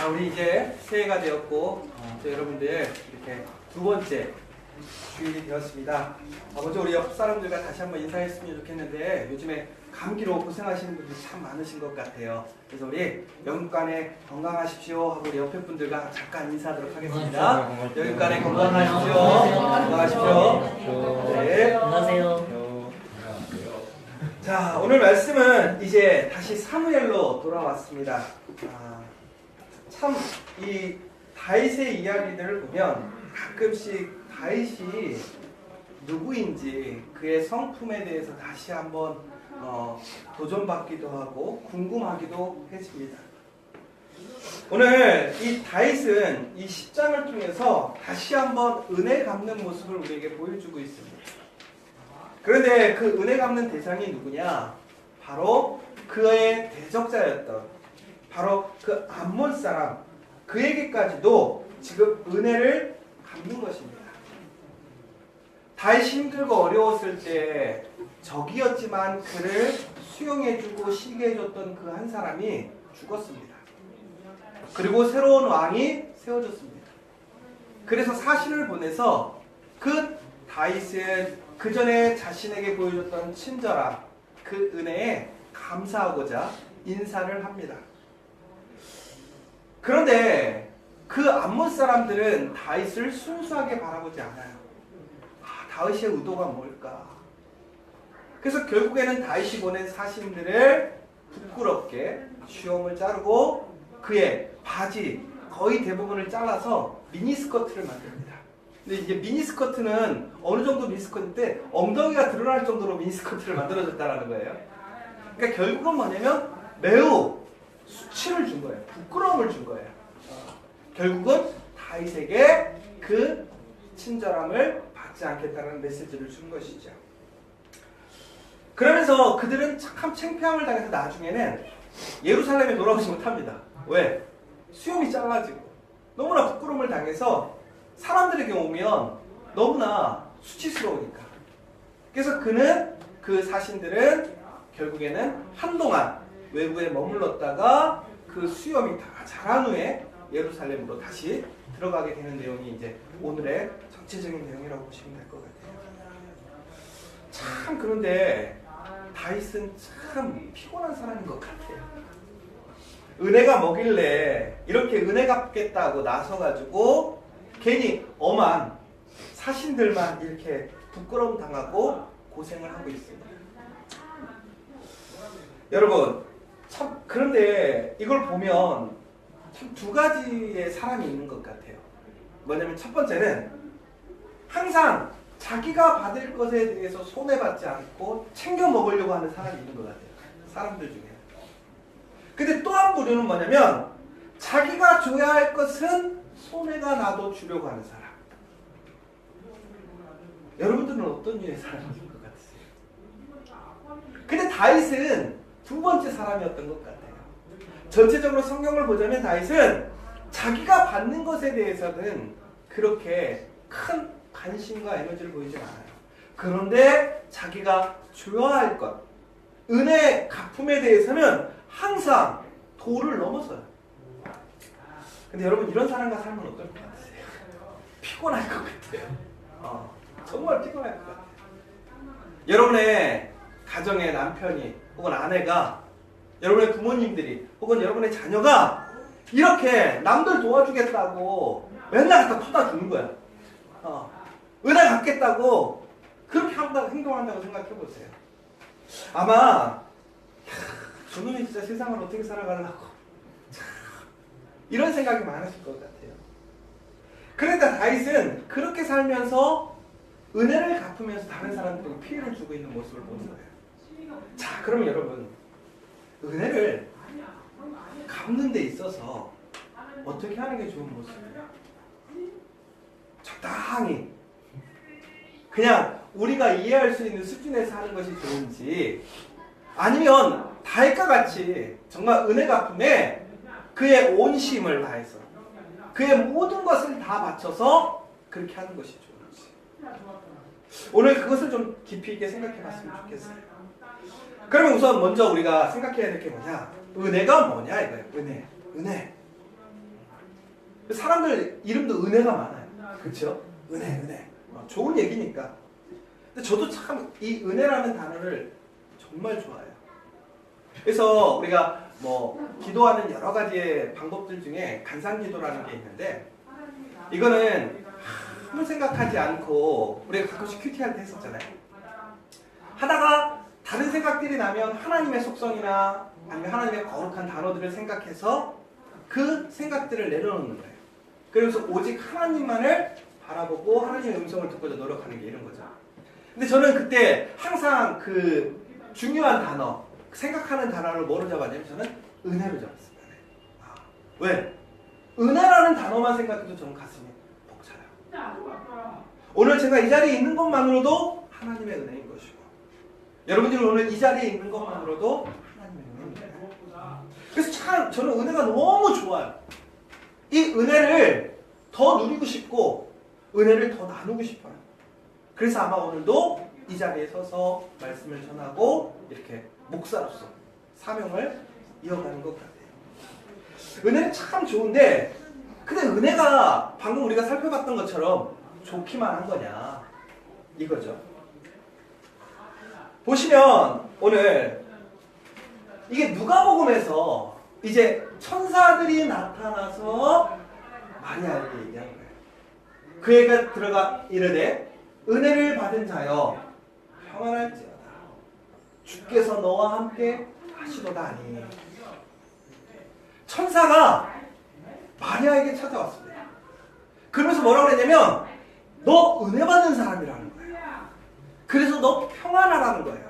우리 이제 새해가 되었고 또 여러분들 이렇게 두 번째 주일이 되었습니다. 먼저 우리 옆 사람들과 다시 한번 인사했으면 좋겠는데 요즘에 감기로 고생하시는 분들이 참 많으신 것 같아요. 그래서 우리 영육간에 건강하십시오 하고 우리 옆에 분들과 잠깐 인사하도록 하겠습니다. 영육간에 건강하십시오. 건강하십시오. 네. 안녕하세요. 자, 오늘 말씀은 이제 다시 사무엘로 돌아왔습니다. 참 이 다윗의 이야기들을 보면 가끔씩 다윗이 누구인지 그의 성품에 대해서 다시 한번 도전받기도 하고 궁금하기도 해집니다. 오늘 이 다윗은 이 10장을 통해서 다시 한번 은혜 갚는 모습을 우리에게 보여주고 있습니다. 그런데 그 은혜 갚는 대상이 누구냐? 바로 그의 대적자였던 바로 그 암몬 사람, 그에게까지도 지금 은혜를 갚는 것입니다. 다윗이 힘들고 어려웠을 때 적이었지만 그를 수용해주고 쉬게 해줬던 그 한 사람이 죽었습니다. 그리고 새로운 왕이 세워졌습니다. 그래서 사신을 보내서 그 다윗은 그 전에 자신에게 보여줬던 친절함, 그 은혜에 감사하고자 인사를 합니다. 그런데 그 암몬 사람들은 다윗을 순수하게 바라보지 않아요. 다윗의 의도가 뭘까? 그래서 결국에는 다윗이 보낸 사신들을 부끄럽게 슈엄을 자르고 그의 바지 거의 대부분을 잘라서 미니스커트를 만듭니다. 근데 이제 미니스커트는 어느 정도 미니스커트인데 엉덩이가 드러날 정도로 미니스커트를 만들어졌다는 거예요. 그러니까 결국은 뭐냐면 매우 수치를 준 거예요. 부끄러움을 준 거예요. 결국은 다윗에게 그 친절함을 받지 않겠다는 메시지를 준 것이죠. 그러면서 그들은 참 창피함을 당해서 나중에는 예루살렘에 돌아오지 못합니다. 왜? 수염이 잘라지고 너무나 부끄러움을 당해서 사람들에게 오면 너무나 수치스러우니까. 그래서 그 사신들은 결국에는 한동안 외부에 머물렀다가 그 수염이 다 자란 후에 예루살렘으로 다시 들어가게 되는 내용이 이제 오늘의 전체적인 내용이라고 보시면 될 것 같아요. 참 그런데 다윗은 참 피곤한 사람인 것 같아요. 은혜가 뭐길래 이렇게 은혜 갚겠다고 나서가지고 괜히 엄한 사신들만 이렇게 부끄러움 당하고 고생을 하고 있습니다. 여러분 참 그런데 이걸 보면 참 두 가지의 사람이 있는 것 같아요. 뭐냐면 첫 번째는 항상 자기가 받을 것에 대해서 손해받지 않고 챙겨 먹으려고 하는 사람이 있는 것 같아요. 사람들 중에. 근데 또 한 부류는 뭐냐면 자기가 줘야 할 것은 손해가 나도 주려고 하는 사람. 여러분들은 어떤 류의 사람인 것 같으세요? 근데 다윗은 두 번째 사람이었던 것 같아요. 전체적으로 성경을 보자면 다윗은 자기가 받는 것에 대해서는 그렇게 큰 관심과 에너지를 보이지 않아요. 그런데 자기가 줘야 할 것, 은혜 갚음에 대해서는 항상 도를 넘어서요. 근데 여러분 이런 사람과 살면 어떨 것 같으세요? 피곤할 것 같아요. 정말 피곤할 것 같아요. 여러분의 가정의 남편이 혹은 아내가 여러분의 부모님들이 혹은 여러분의 자녀가 이렇게 남들 도와주겠다고 맨날 갖다 퍼다 주는 거야. 은혜 갚겠다고 그렇게 행동한다고 생각해 보세요. 아마 저놈이 진짜 세상을 어떻게 살아가려고 이런 생각이 많으실 것 같아요. 그러니까 다윗은 그렇게 살면서 은혜를 갚으면서 다른 사람들에게 피해를 주고 있는 모습을 보는 거예요. 자, 그러면 여러분 은혜를 갚는 데 있어서 어떻게 하는 게 좋은 모습이에요? 적당히 그냥 우리가 이해할 수 있는 수준에서 하는 것이 좋은지 아니면 다윗과 같이 정말 은혜 갚음에 그의 온 힘을 다해서 그의 모든 것을 다 바쳐서 그렇게 하는 것이 좋은지 오늘 그것을 좀 깊이 있게 생각해 봤으면 좋겠어요. 그러면 우선 먼저 우리가 생각해야 될 게 뭐냐? 은혜가 뭐냐 이거예요. 은혜. 사람들 이름도 은혜가 많아요. 그렇죠? 은혜. 좋은 얘기니까. 근데 저도 참 이 은혜라는 단어를 정말 좋아해요. 그래서 우리가 뭐 기도하는 여러 가지의 방법들 중에 간상기도라는 게 있는데, 이거는 아무 생각하지 않고 우리가 가끔씩 큐티할 때 했었잖아요. 하다가 다른 생각들이 나면 하나님의 속성이나 아니면 하나님의 거룩한 단어들을 생각해서 그 생각들을 내려놓는 거예요. 그래서 오직 하나님만을 바라보고 하나님의 음성을 듣고자 노력하는 게 이런 거죠. 근데 저는 그때 항상 그 중요한 단어, 생각하는 단어를 뭐로 잡았냐면 저는 은혜로 잡았습니다. 왜? 은혜라는 단어만 생각해도 저는 가슴이 벅차요. 오늘 제가 이 자리에 있는 것만으로도 하나님의 은혜인 것이고, 여러분들이 오늘 이 자리에 있는 것만으로도 하나님의 은혜입니다. 그래서 참 저는 은혜가 너무 좋아요. 이 은혜를 더 누리고 싶고 은혜를 더 나누고 싶어요. 그래서 아마 오늘도 이 자리에 서서 말씀을 전하고 이렇게 목사로서 사명을 이어가는 것 같아요. 은혜는 참 좋은데, 근데 은혜가 방금 우리가 살펴봤던 것처럼 좋기만 한 거냐, 이거죠. 보시면 오늘 이게 누가복음에서 이제 천사들이 나타나서 마리아에게 얘기한 거예요. 그 애가 들어가 이르되 은혜를 받은 자여 평안할지어다, 주께서 너와 함께 하시도다니. 천사가 마리아에게 찾아왔습니다. 그러면서 뭐라고 그랬냐면 너 은혜 받는 사람이라는 거예요. 그래서 너 평안하라는 거예요.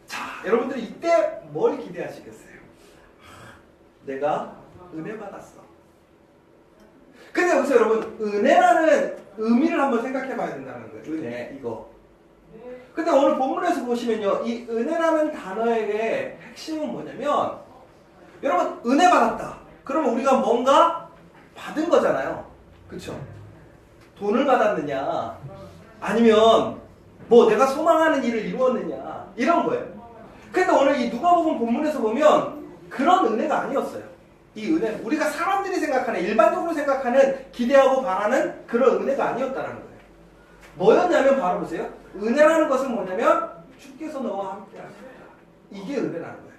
자, 여러분들이 이때 뭘 기대하시겠어요? 내가 은혜 받았어. 근데 여기서 여러분, 은혜라는 의미를 한번 생각해 봐야 된다는 거예요. 은혜, 이거. 근데 오늘 본문에서 보시면요, 이 은혜라는 단어의 핵심은 뭐냐면, 여러분, 은혜 받았다. 그러면 우리가 뭔가 받은 거잖아요. 그쵸? 돈을 받았느냐, 아니면 뭐 내가 소망하는 일을 이루었느냐, 이런 거예요. 근데 오늘 이 누가복음 본문에서 보면 그런 은혜가 아니었어요. 이 은혜, 우리가 사람들이 생각하는, 일반적으로 생각하는, 기대하고 바라는 그런 은혜가 아니었다는 거예요. 뭐였냐면 바로 보세요. 은혜라는 것은 뭐냐면 주께서 너와 함께 하신다. 이게 은혜라는 거예요.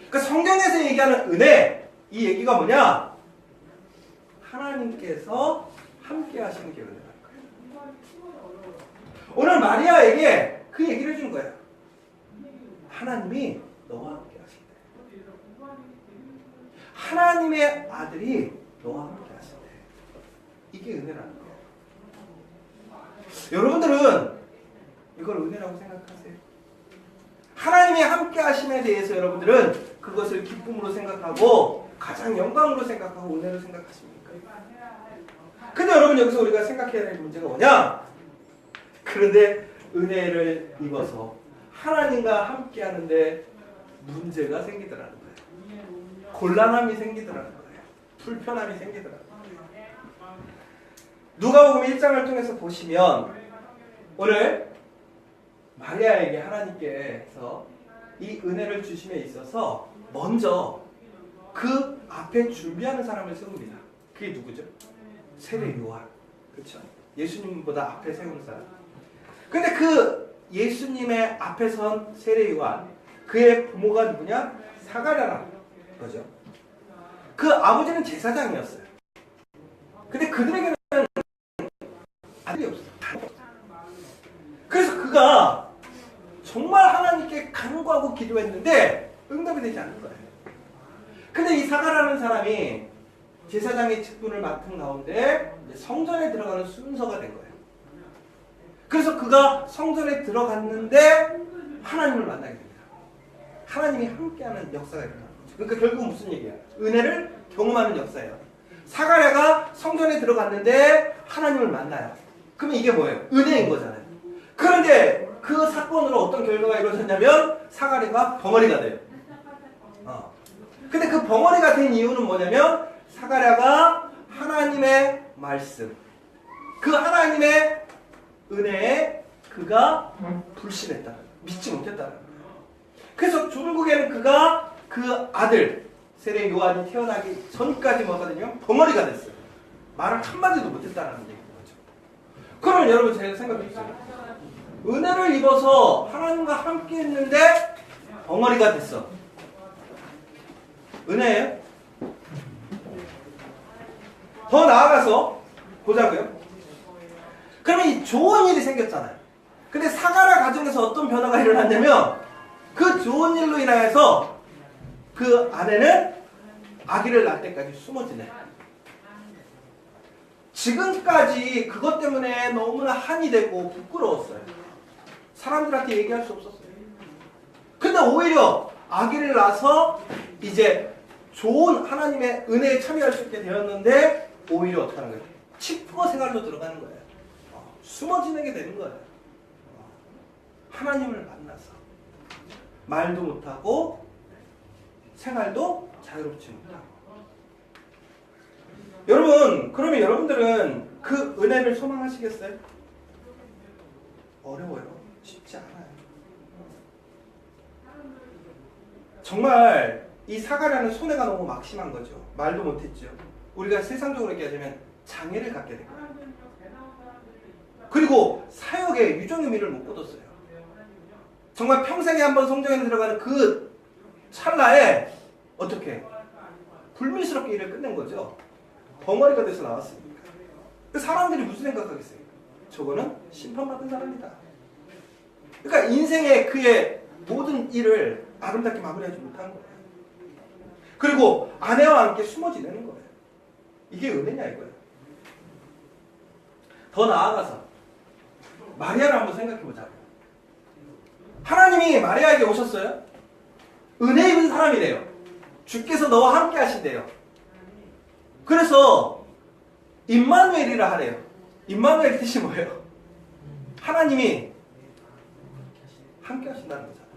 그러니까 성경에서 얘기하는 은혜, 이 얘기가 뭐냐? 하나님께서 함께 하시는 게 은혜라는 거예요. 오늘 마리아에게 그 얘기를 해준 거예요. 하나님이 너와 함께 하신다. 하나님의 아들이 너와 함께 하신다. 이게 은혜라는 거예요. 여러분들은 이걸 은혜라고 생각하세요? 하나님의 함께 하심에 대해서 여러분들은 그것을 기쁨으로 생각하고 가장 영광으로 생각하고 은혜로 생각하십니까? 근데 여러분, 여기서 우리가 생각해야 될 문제가 뭐냐? 그런데 은혜를 입어서 하나님과 함께 하는데 문제가 생기더라는 거예요. 곤란함이 생기더라는 거예요. 불편함이 생기더라는 거예요. 누가복음 1장을 통해서 보시면 오늘 마리아에게 하나님께서 이 은혜를 주심에 있어서 먼저 그 앞에 준비하는 사람을 세웁니다. 그게 누구죠? 세례 요한. 그렇죠? 예수님보다 앞에 세운 사람. 근데 그 예수님의 앞에 선 세례 요한, 그의 부모가 누구냐? 사가랴라는 거죠. 그 아버지는 제사장이었어요. 근데 그들에게는 아들이 없어요. 그래서 그가 정말 하나님께 간구하고 기도했는데 응답이 되지 않는 거예요. 근데 이 사가라는 사람이 제사장의 직분을 맡은 가운데 성전에 들어가는 순서가 된 거예요. 그래서 그가 성전에 들어갔는데 하나님을 만나게 됩니다. 하나님이 함께하는 역사가 일어나는 거죠. 그러니까 결국은 무슨 얘기예요? 은혜를 경험하는 역사예요. 사가랴가 성전에 들어갔는데 하나님을 만나요. 그러면 이게 뭐예요? 은혜인 거잖아요. 그런데 그 사건으로 어떤 결과가 이루어졌냐면 사가랴가 벙어리가 돼요. 근데 그 벙어리가 된 이유는 뭐냐면 사가랴가 하나님의 말씀, 그 하나님의 은혜에 그가 불신했다, 믿지 못했다는 거예요. 그래서 결국에는 그가 그 아들 세례 요한이 태어나기 전까지 뭐거든요? 벙어리가 됐어요. 말을 한마디도 못했다는 얘기인 거죠. 그러면 여러분 제가 생각해 보세요. 은혜를 입어서 하나님과 함께 했는데 벙어리가 됐어. 은혜예요? 더 나아가서 보자고요. 그러면 이 좋은 일이 생겼잖아요. 근데 사가랴 가정에서 어떤 변화가 일어났냐면 그 좋은 일로 인하여서 그 아내는 아기를 낳을 때까지 숨어지네. 지금까지 그것 때문에 너무나 한이 되고 부끄러웠어요. 사람들한테 얘기할 수 없었어요. 근데 오히려 아기를 낳아서 이제 좋은 하나님의 은혜에 참여할 수 있게 되었는데 오히려 어떻게 하는 거예요? 치부거 생활로 들어가는 거예요. 숨어 지내게 되는 거예요. 하나님을 만나서 말도 못하고 생활도 자유롭지 못하고. 여러분, 그러면 여러분들은 그 은혜를 소망하시겠어요? 어려워요. 쉽지 않아요. 정말 이 사가랴는 손해가 너무 막심한 거죠. 말도 못했죠. 우리가 세상적으로 얘기하자면 장애를 갖게 된 거예요. 그리고 사역에 유종의 미를 못 거뒀어요. 정말 평생에 한 번 성전에 들어가는 그 찰나에 어떻게 불미스럽게 일을 끝낸 거죠. 벙어리가 돼서 나왔으니까. 그 사람들이 무슨 생각하겠어요? 저거는 심판받은 사람이다. 그러니까 인생의 그의 모든 일을 아름답게 마무리하지 못한 거예요. 그리고 아내와 함께 숨어 지내는 거예요. 이게 은혜냐 이거예요. 더 나아가서 마리아를 한번 생각해보자. 하나님이 마리아에게 오셨어요. 은혜 입은 사람이래요. 주께서 너와 함께 하신대요. 그래서 임마누엘이라 하래요. 임마누엘 뜻이 뭐예요? 하나님이 함께 하신다는 거잖아요.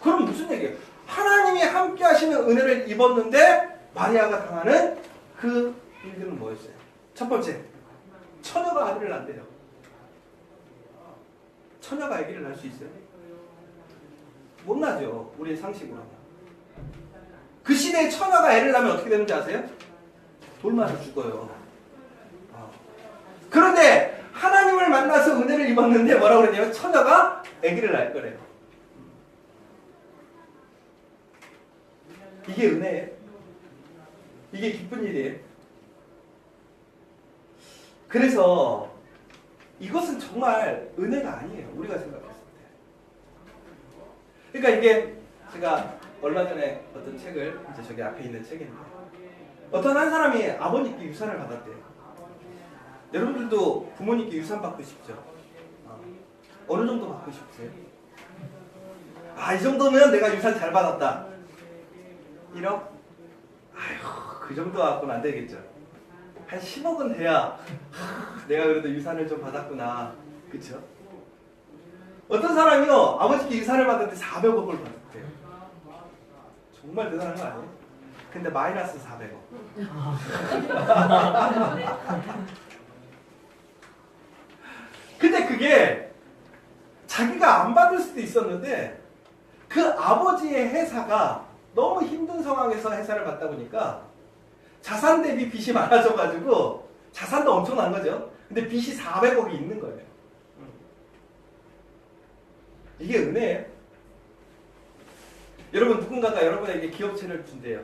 그럼 무슨 얘기예요? 하나님이 함께 하시는 은혜를 입었는데 마리아가 당하는 그 일들은 뭐였어요? 첫 번째, 처녀가 아들을 낳는데요. 처녀가 아기를 낳을 수 있어요? 못 나죠. 우리의 상식으로는. 그 시대에 처녀가 애를 낳으면 어떻게 되는지 아세요? 돌 맞아 죽어요. 그런데 하나님을 만나서 은혜를 입었는데 뭐라고 그러냐면 처녀가 아기를 낳을 거래요. 이게 은혜예요? 이게 기쁜 일이에요? 그래서 이것은 정말 은혜가 아니에요. 우리가 생각했을 때. 그러니까 이게 제가 얼마 전에 어떤 책을 이제 저기 앞에 있는 책인데 어떤 한 사람이 아버님께 유산을 받았대요. 여러분들도 부모님께 유산 받고 싶죠? 어느 정도 받고 싶으세요? 아, 이 정도면 내가 유산 잘 받았다. 1억? 아휴, 그 정도 갖고는 안 되겠죠. 한 10억은 돼야 내가 그래도 유산을 좀 받았구나. 그쵸? 어떤 사람이요, 아버지께 유산을 받았는데 400억을 받았대요. 정말 대단한 거 아니에요? 근데 마이너스 400억. 근데 그게 자기가 안 받을 수도 있었는데 그 아버지의 회사가 너무 힘든 상황에서 회사를 받다 보니까 자산 대비 빚이 많아져가지고 자산도 엄청난 거죠. 근데 빚이 400억이 있는 거예요. 이게 은혜예요. 여러분 누군가가 여러분에게 기업체를 준대요.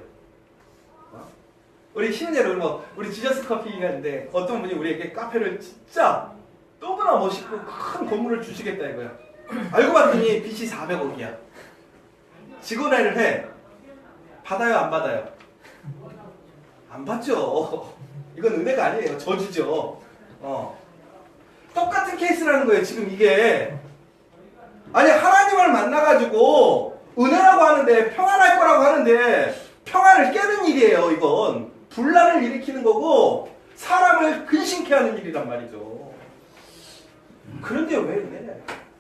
우리 시은이 여러분, 우리 지저스 커피가 있는데 어떤 분이 우리에게 카페를 진짜 너무나 멋있고 큰 건물을 주시겠다 이거야. 알고 봤더니 빚이 400억이야. 직원회를 해. 받아요 안 받아요? 안 받죠. 이건 은혜가 아니에요. 저주죠. 똑같은 케이스라는 거예요. 지금 이게. 아니 하나님을 만나가지고 은혜라고 하는데 평안할 거라고 하는데 평안을 깨는 일이에요. 이건 분란을 일으키는 거고 사람을 근심케 하는 일이란 말이죠. 그런데 왜 은혜냐?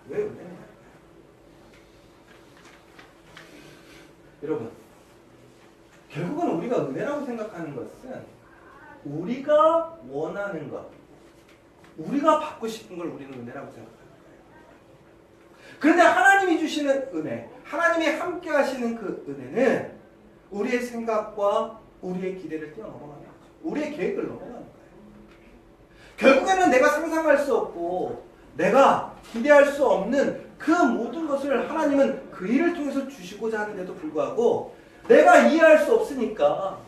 왜 은혜냐? 여러분 결국은 우리가 은혜라고 생각하는 것은 우리가 원하는 것, 우리가 받고 싶은 걸 우리는 은혜라고 생각하는 거예요. 그런데 하나님이 주시는 은혜, 하나님이 함께 하시는 그 은혜는 우리의 생각과 우리의 기대를 뛰어넘어가는 거죠. 우리의 계획을 넘어가는 거예요. 결국에는 내가 상상할 수 없고 내가 기대할 수 없는 그 모든 것을 하나님은 그 일을 통해서 주시고자 하는데도 불구하고 내가 이해할 수 없으니까,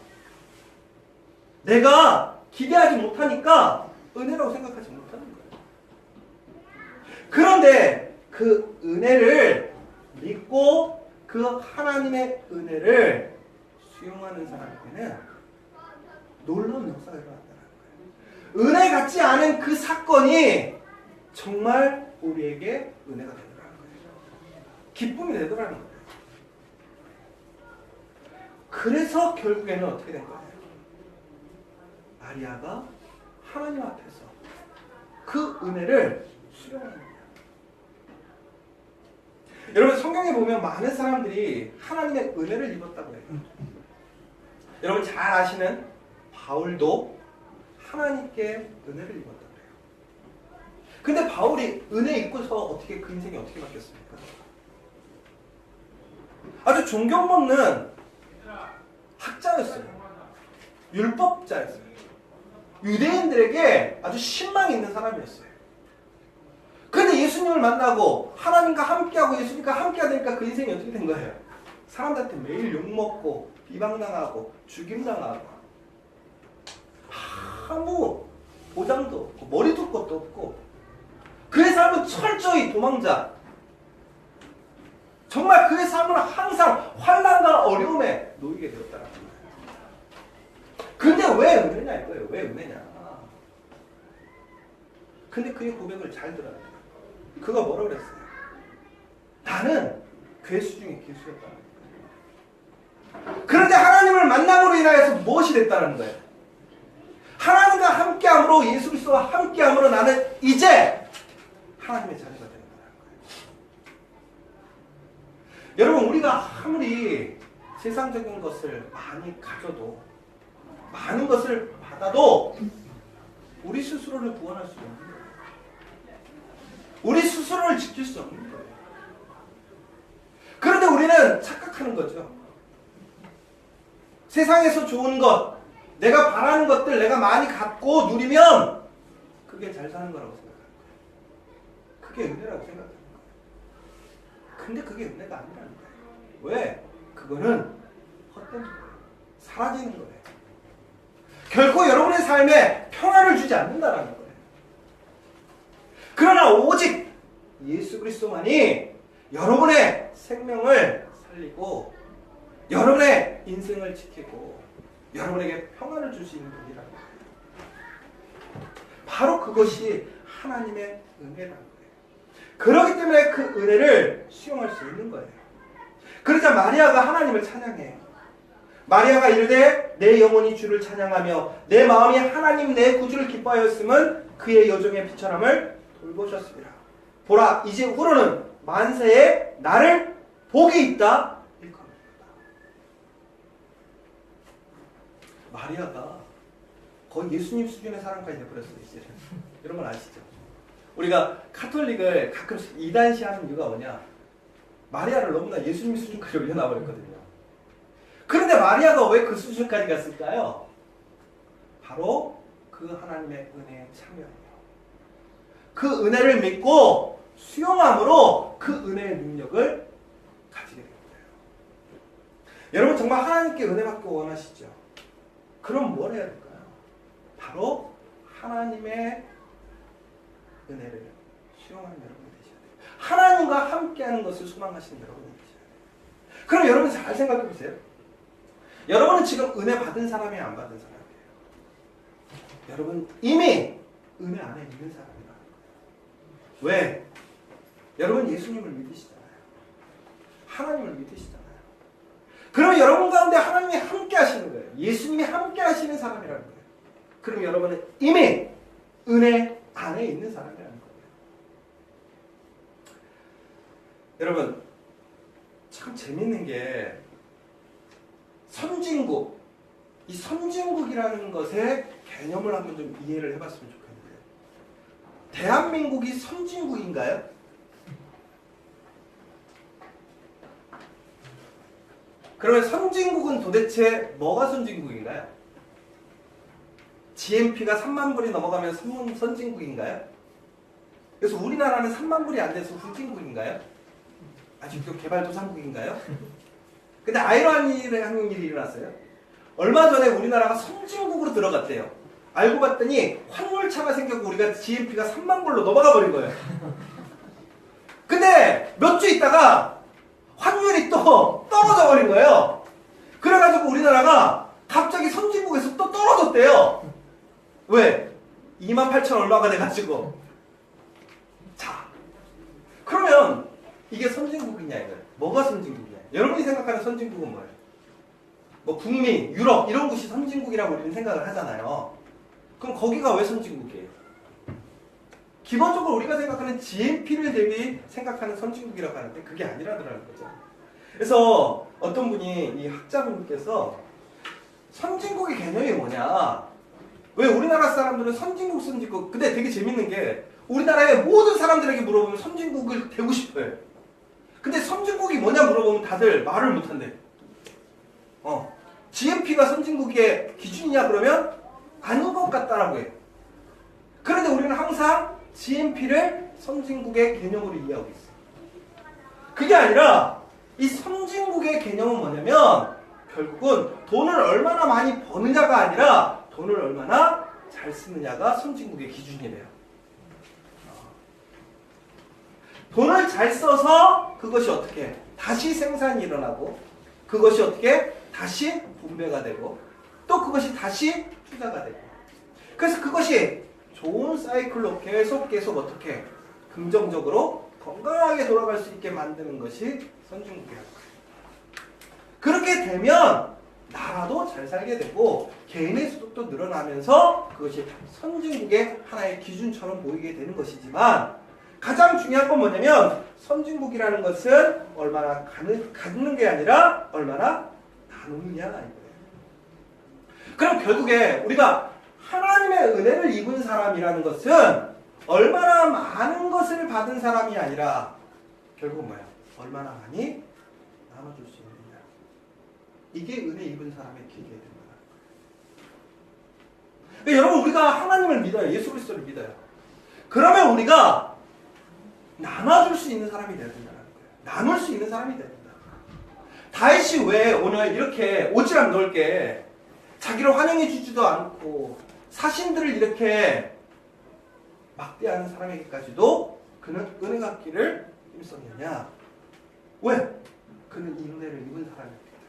내가 기대하지 못하니까 은혜라고 생각하지 못하는 거예요. 그런데 그 은혜를 믿고 그 하나님의 은혜를 수용하는 사람에게는 놀라운 역사가 일어난다는 거예요. 은혜 같지 않은 그 사건이 정말 우리에게 은혜가 되더라는 거예요. 기쁨이 되더라는 거예요. 그래서 결국에는 어떻게 된 거예요? 마리아가 하나님 앞에서 그 은혜를 수용하는 거예요. 여러분, 성경에 보면 많은 사람들이 하나님의 은혜를 입었다고 해요. 여러분 잘 아시는 바울도 하나님께 은혜를 입었다고 해요. 근데 바울이 은혜 입고서 어떻게 그 인생이 어떻게 바뀌었습니까? 아주 존경 먹는 학자였어요. 율법자였어요. 유대인들에게 아주 신망이 있는 사람이었어요. 근데 예수님을 만나고 하나님과 함께하고 예수님과 함께하니까 그 인생이 어떻게 된 거예요? 사람들한테 매일 욕먹고 비방당하고 죽임당하고 아무 보장도 없고 머리 둘 것도 없고 그의 삶은 철저히 도망자. 정말 그의 삶은 항상 환난과 어려움에 놓이게 되었다는 거예요. 근데 왜 은혜냐 이거예요. 왜 은혜냐. 근데 그의 고백을 잘 들어야 돼요. 그가 뭐라고 그랬어요? 나는 괴수 중에 괴수였다는 거예요. 그런데 하나님을 만남으로 인하여서 무엇이 됐다는 거예요? 하나님과 함께함으로, 예수 그리스도와 함께함으로 나는 이제 하나님의 자녀가 되는 거라는 거예요. 여러분, 우리가 아무리 세상적인 것을 많이 가져도, 많은 것을 받아도 우리 스스로를 구원할 수 없는 거예요. 우리 스스로를 지킬 수 없는 거예요. 그런데 우리는 착각하는 거죠. 세상에서 좋은 것, 내가 바라는 것들 내가 많이 갖고 누리면 그게 잘 사는 거라고 생각하는 거예요. 그게 은혜라고 생각하는 거예요. 근데 그게 은혜가 아니라는 거예요. 왜? 그거는 헛된 거예요. 사라지는 거예요. 결코 여러분의 삶에 평안을 주지 않는다는 거예요. 그러나 오직 예수 그리스도만이 여러분의 생명을 살리고 여러분의 인생을 지키고 여러분에게 평안을 줄 수 있는 분이라는 거예요. 바로 그것이 하나님의 은혜라는 거예요. 그렇기 때문에 그 은혜를 수용할 수 있는 거예요. 그러자 마리아가 하나님을 찬양해요. 마리아가 이르되 내 영혼이 주를 찬양하며 내 마음이 하나님 내 구주를 기뻐하였음은 그의 여종의 비천함을 돌보셨습니다. 보라, 이제 후로는 만세에 나를 복이 있다 일컫는다. 마리아가 거의 예수님 수준의 사람까지 돼버렸어요. 이제 여러분 아시죠? 우리가 카톨릭을 가끔씩 이단시하는 이유가 뭐냐? 마리아를 너무나 예수님 수준까지 올려놔버렸거든요. 그런데 마리아가 왜 그 수준까지 갔을까요? 바로 그 하나님의 은혜에 참여해요. 그 은혜를 믿고 수용함으로 그 은혜의 능력을 가지게 됩니다. 여러분 정말 하나님께 은혜 받기 원하시죠? 그럼 뭘 해야 될까요? 바로 하나님의 은혜를 수용하는 여러분이 되셔야 돼요. 하나님과 함께하는 것을 소망하시는 여러분이 되셔야 돼요. 그럼 여러분 잘 생각해 보세요. 여러분은 지금 은혜 받은 사람이에요, 안 받은 사람이에요? 여러분 이미 은혜 안에 있는 사람이라는 거예요. 왜? 여러분 예수님을 믿으시잖아요. 하나님을 믿으시잖아요. 그러면 여러분 가운데 하나님이 함께 하시는 거예요. 예수님이 함께 하시는 사람이라는 거예요. 그럼 여러분은 이미 은혜 안에 있는 사람이라는 거예요. 여러분 참 재밌는 게 선진국, 이 선진국이라는 것의 개념을 한번 좀 이해를 해봤으면 좋겠는데요. 대한민국이 선진국인가요? 그러면 선진국은 도대체 뭐가 선진국인가요? GNP가 3만 불이 넘어가면 선진국인가요? 그래서 우리나라는 3만 불이 안 돼서 후진국인가요? 아직도 개발도상국인가요? 근데 아이러니한 일이 일어났어요. 얼마 전에 우리나라가 선진국으로 들어갔대요. 알고 봤더니 환율차가 생겼고 우리가 GNP가 3만 불로 넘어가 버린 거예요. 근데 몇 주 있다가 환율이 또 떨어져 버린 거예요. 그래가지고 우리나라가 갑자기 선진국에서 또 떨어졌대요. 왜? 28,000 얼마가 돼가지고. 자, 그러면 이게 선진국이냐 이거예요. 뭐가 선진국이냐? 여러분이 생각하는 선진국은 뭐예요? 뭐 북미, 유럽 이런 곳이 선진국이라고 우리는 생각을 하잖아요. 그럼 거기가 왜 선진국이에요? 기본적으로 우리가 생각하는 GNP를 대비 생각하는 선진국이라고 하는데 그게 아니라더라는 거죠. 그래서 어떤 분이 이 학자분께서 선진국의 개념이 뭐냐? 왜 우리나라 사람들은 선진국 근데 되게 재밌는 게 우리나라의 모든 사람들에게 물어보면 선진국을 되고 싶어요. 근데 선진국이 뭐냐 물어보면 다들 말을 못한대. GNP가 선진국의 기준이냐 그러면 아닌 것 같다라고 해요. 그런데 우리는 항상 GNP를 선진국의 개념으로 이해하고 있어요. 그게 아니라 이 선진국의 개념은 뭐냐면 결국은 돈을 얼마나 많이 버느냐가 아니라 돈을 얼마나 잘 쓰느냐가 선진국의 기준이래요. 돈을 잘 써서 그것이 어떻게 다시 생산이 일어나고 그것이 어떻게 다시 분배가 되고 또 그것이 다시 투자가 되고 그래서 그것이 좋은 사이클로 계속 어떻게 긍정적으로 건강하게 돌아갈 수 있게 만드는 것이 선진국이라고 해요. 그렇게 되면 나라도 잘 살게 되고 개인의 소득도 늘어나면서 그것이 선진국의 하나의 기준처럼 보이게 되는 것이지만 가장 중요한 건 뭐냐면 선진국이라는 것은 얼마나 갖는 게 아니라 얼마나 나누느냐 이거예요. 그럼 결국에 우리가 하나님의 은혜를 입은 사람이라는 것은 얼마나 많은 것을 받은 사람이 아니라 결국 뭐야? 얼마나 많이 나눠줄 수 있느냐. 이게 은혜 입은 사람의 기회가 됩니다. 그러니까 여러분 우리가 하나님을 믿어요. 예수 그리스도를 믿어요. 그러면 우리가 나눠줄 수 있는 사람이 되어야 된다는 거예요. 나눌 수 있는 사람이 되어야 된다. 다윗이 왜 오늘 이렇게 오지랖 넓게 자기를 환영해 주지도 않고 사신들을 이렇게 막대하는 사람에게까지도 그는 은혜 갚기를 힘썼느냐? 왜? 그는 이 은혜를 입은 사람이었기 때문에.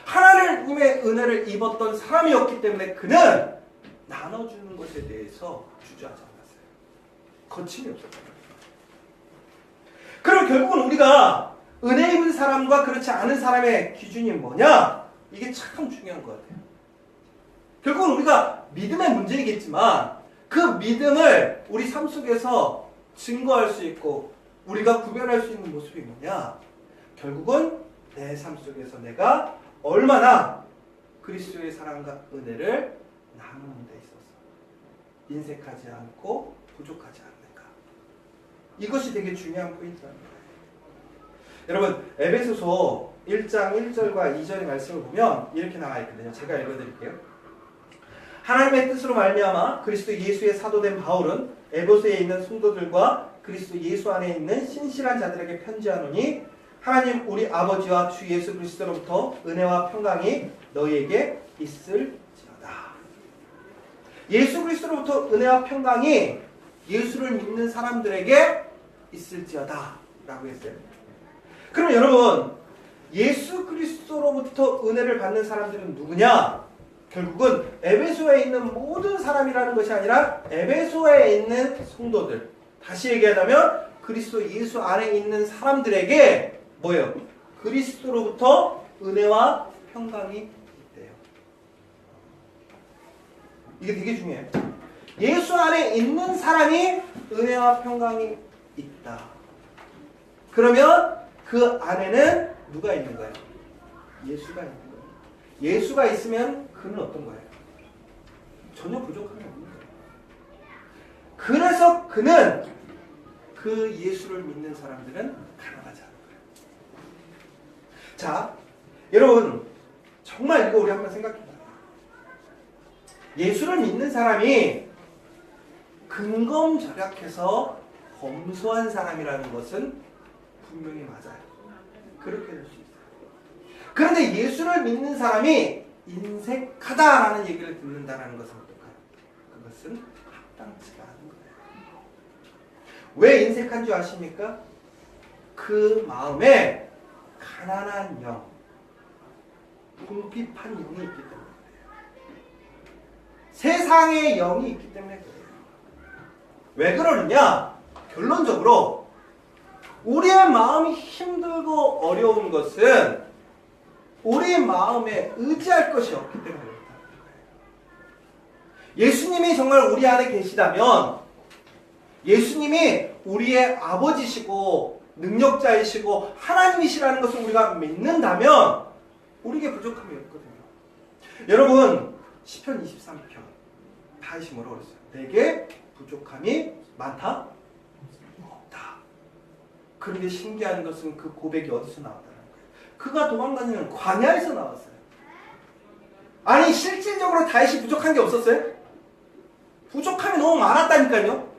하나님의 은혜를 입었던 사람이었기 때문에 그는 나눠주는 것에 대해서 주저하지 않았어요. 거침이 없었어요. 그럼 결국은 우리가 은혜 입은 사람과 그렇지 않은 사람의 기준이 뭐냐? 이게 참 중요한 것 같아요. 결국은 우리가 믿음의 문제이겠지만 그 믿음을 우리 삶 속에서 증거할 수 있고 우리가 구별할 수 있는 모습이 뭐냐? 결국은 내 삶 속에서 내가 얼마나 그리스도의 사랑과 은혜를 나누는 데 있어서 인색하지 않고 부족하지 않는가. 이것이 되게 중요한 포인트입니다. 여러분 에베소서 1장 1절과 2절의 말씀을 보면 이렇게 나와 있거든요. 제가 읽어드릴게요. 하나님의 뜻으로 말미암아 그리스도 예수의 사도된 바울은 에베소에 있는 성도들과 그리스도 예수 안에 있는 신실한 자들에게 편지하노니 하나님 우리 아버지와 주 예수 그리스도로부터 은혜와 평강이 너희에게 있을지어다. 예수 그리스도로부터 은혜와 평강이 예수를 믿는 사람들에게 있을지어다 라고 했어요. 그럼 여러분 예수 그리스도로부터 은혜를 받는 사람들은 누구냐? 결국은 에베소에 있는 모든 사람이라는 것이 아니라 에베소에 있는 성도들, 다시 얘기하자면 그리스도 예수 안에 있는 사람들에게 뭐예요? 그리스도로부터 은혜와 평강이 있대요. 이게 되게 중요해요. 예수 안에 있는 사람이 은혜와 평강이 있다. 그러면 그 안에는 누가 있는 거예요? 예수가 있는 거예요. 예수가 있으면 그는 어떤 거예요? 전혀 부족함이 없는 거예요. 그래서 그는 그 예수를 믿는 사람들은 가난하지 않은 거예요. 자, 여러분 정말 이거 우리 한번 생각해봐요. 예수를 믿는 사람이 근검절약해서 검소한 사람이라는 것은 분명히 맞아요. 그렇게 될 수 있어요. 그런데 예수를 믿는 사람이 인색하다라는 얘기를 듣는다는 것은 어떨까요? 그것은 합당치가 않은 거예요. 왜 인색한 줄 아십니까? 그 마음에 가난한 영, 궁핍한 영이 있기 때문에 세상의 영이 있기 때문에 그래요. 왜 그러느냐? 결론적으로 우리의 마음이 힘들고 어려운 것은 우리 마음에 의지할 것이 없기 때문에 그렇다는 거예요. 예수님이 정말 우리 안에 계시다면, 예수님이 우리의 아버지시고 능력자이시고 하나님이시라는 것을 우리가 믿는다면 우리에게 부족함이 없거든요. 여러분 시편 23편 다윗이 뭐라고 그랬어요? 내게 부족함이 많다? 없다. 그런데 신기한 것은 그 고백이 어디서 나왔다는 거예요? 그가 도망다니는 광야에서 나왔어요. 아니 실질적으로 다윗이 부족한 게 없었어요? 부족함이 너무 많았다니까요.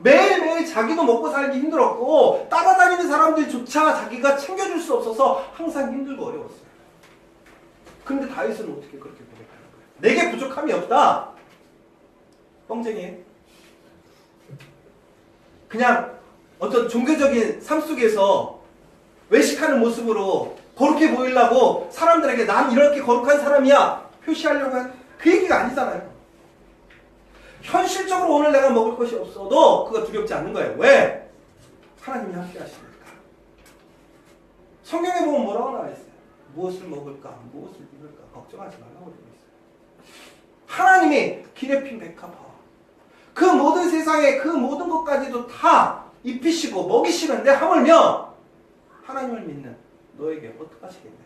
매일매일 자기도 먹고 살기 힘들었고 따라다니는 사람들조차 자기가 챙겨줄 수 없어서 항상 힘들고 어려웠어요. 그런데 다윗은 어떻게 그렇게 고백하는 거예요? 내게 부족함이 없다. 뻥쟁이에요. 그냥 어떤 종교적인 삶 속에서 외식하는 모습으로 거룩해 보이려고 사람들에게 난 이렇게 거룩한 사람이야 표시하려고 한 그 얘기가 아니잖아요. 현실적으로 오늘 내가 먹을 것이 없어도 그거 두렵지 않는 거예요. 왜? 하나님이 함께 하시니까. 성경에 보면 뭐라고 나와 있어요? 무엇을 먹을까? 무엇을 입을까? 걱정하지 말라고 되어 있어요. 하나님이 길에 핀 백합화 그 모든 세상에 그 모든 것까지도 다 입히시고 먹이시는데 하물며 하나님을 믿는 너에게 어떡하시겠네.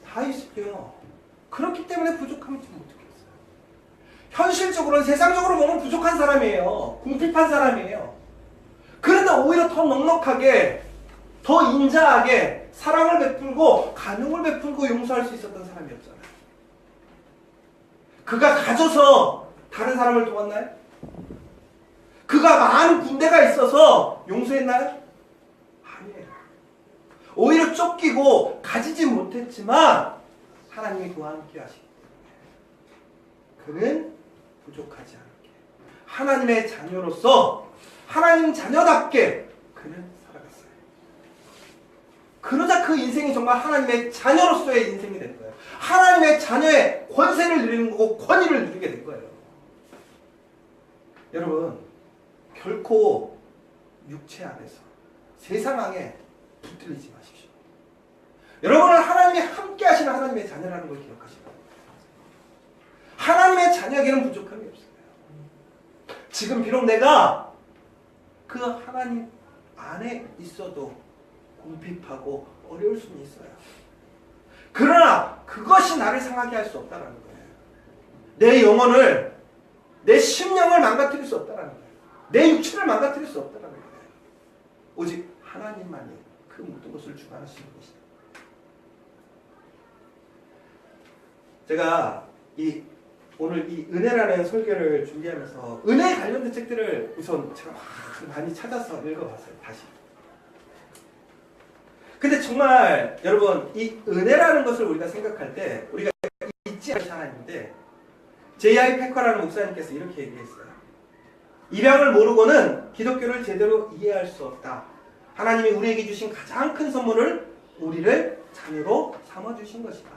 다윗이요. 그렇기 때문에 부족함이 좀 못해요. 현실적으로는 세상적으로 보면 부족한 사람이에요. 궁핍한 사람이에요. 그런데 오히려 더 넉넉하게 더 인자하게 사랑을 베풀고 간용을 베풀고 용서할 수 있었던 사람이었잖아요. 그가 가져서 다른 사람을 도왔나요? 그가 많은 군대가 있어서 용서했나요? 아니에요. 오히려 쫓기고 가지지 못했지만 하나님이 그와 함께 하시기 때문에 그는 부족하지 않게 하나님의 자녀로서 하나님 자녀답게 그는 살아갔어요. 그러자 그 인생이 정말 하나님의 자녀로서의 인생이 된 거예요. 하나님의 자녀의 권세를 누리는 거고 권위를 누리게 된 거예요. 여러분 결코 육체 안에서 세상 안에 붙들리지 마십시오. 여러분은 하나님이 함께 하시는 하나님의 자녀라는 걸 기억하시고 하나님의 자녀에게는 부족함이 없어요. 지금 비록 내가 그 하나님 안에 있어도 궁핍하고 어려울 수는 있어요. 그러나 그것이 나를 상하게 할 수 없다는 거예요. 내 영혼을, 내 심령을 망가뜨릴 수 없다는 거예요. 내 육체를 망가뜨릴 수 없다는 거예요. 오직 하나님만이 그 모든 것을 주관하시는 것이다. 제가 오늘 이 은혜라는 설교를 준비하면서 은혜에 관련된 책들을 우선 제가 많이 찾아서 읽어봤어요. 다시. 근데 정말 여러분 이 은혜라는 것을 우리가 생각할 때 우리가 잊지 않을 하나님인데 J.I. 패커라는 목사님께서 이렇게 얘기했어요. 입양을 모르고는 기독교를 제대로 이해할 수 없다. 하나님이 우리에게 주신 가장 큰 선물을 우리를 자녀로 삼아주신 것이다.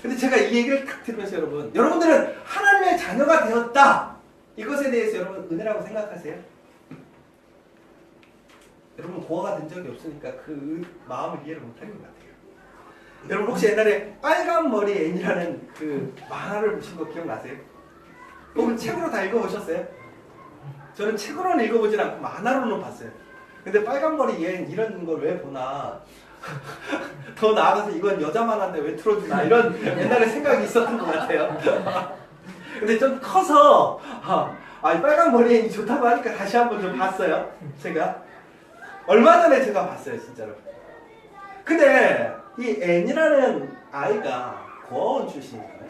근데 제가 이 얘기를 딱 들으면서 여러분들은 하나님의 자녀가 되었다. 이것에 대해서 여러분 은혜라고 생각하세요? 여러분 고아가 된 적이 없으니까 그 마음을 이해를 못할 것 같아요. 여러분 혹시 옛날에 빨간 머리 애니라는 그 만화를 보신 거 기억나세요? 혹은 책으로 다 읽어보셨어요? 저는 책으로는 읽어보진 않고 만화로는 봤어요. 근데 빨간 머리 애 이런 걸 왜 보나 더 나아가서 이건 여자 만화인데 왜 틀어주나 이런 옛날에 생각이 있었던 것 같아요. 근데 좀 커서 빨간 머리 애니 좋다고 하니까 다시 한번 좀 봤어요. 제가 얼마 전에 제가 봤어요, 진짜로. 근데 이 N이라는 아이가 고아원 출신이잖아요.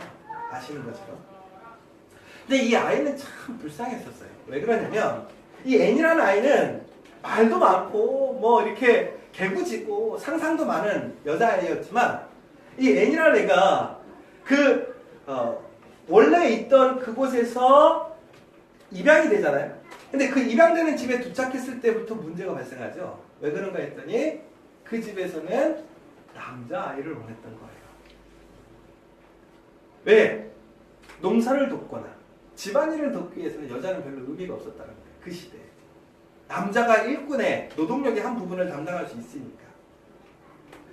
아시는 것처럼. 근데 이 아이는 참 불쌍했었어요. 왜 그러냐면 이 N이라는 아이는 말도 많고 뭐 이렇게 개구지고 상상도 많은 여자아이였지만 이 N이라는 애가 원래 있던 그곳에서 입양이 되잖아요. 근데 그 입양되는 집에 도착했을 때부터 문제가 발생하죠. 왜 그런가 했더니 그 집에서는 남자아이를 원했던 거예요. 왜? 농사를 돕거나 집안일을 돕기 위해서는 여자는 별로 의미가 없었다는 거예요. 그 시대에. 남자가 일꾼의 노동력의 한 부분을 담당할 수 있으니까.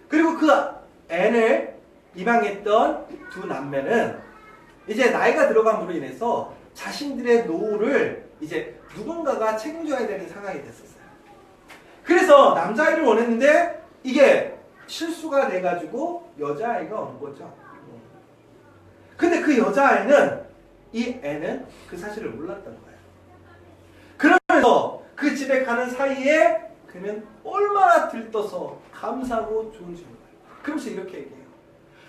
그리고 그 N을 입양했던 두 남매는 이제 나이가 들어감으로 인해서 자신들의 노후를 이제 누군가가 책임져야 되는 상황이 됐었어요. 그래서 남자아이를 원했는데 이게 실수가 돼가지고 여자아이가 온 거죠. 근데 그 여자아이는 이 애는 그 사실을 몰랐던 거예요. 그러면서 그 집에 가는 사이에 그러면 얼마나 들떠서 감사하고 좋은지 몰라요. 그러면서 이렇게 얘기해요.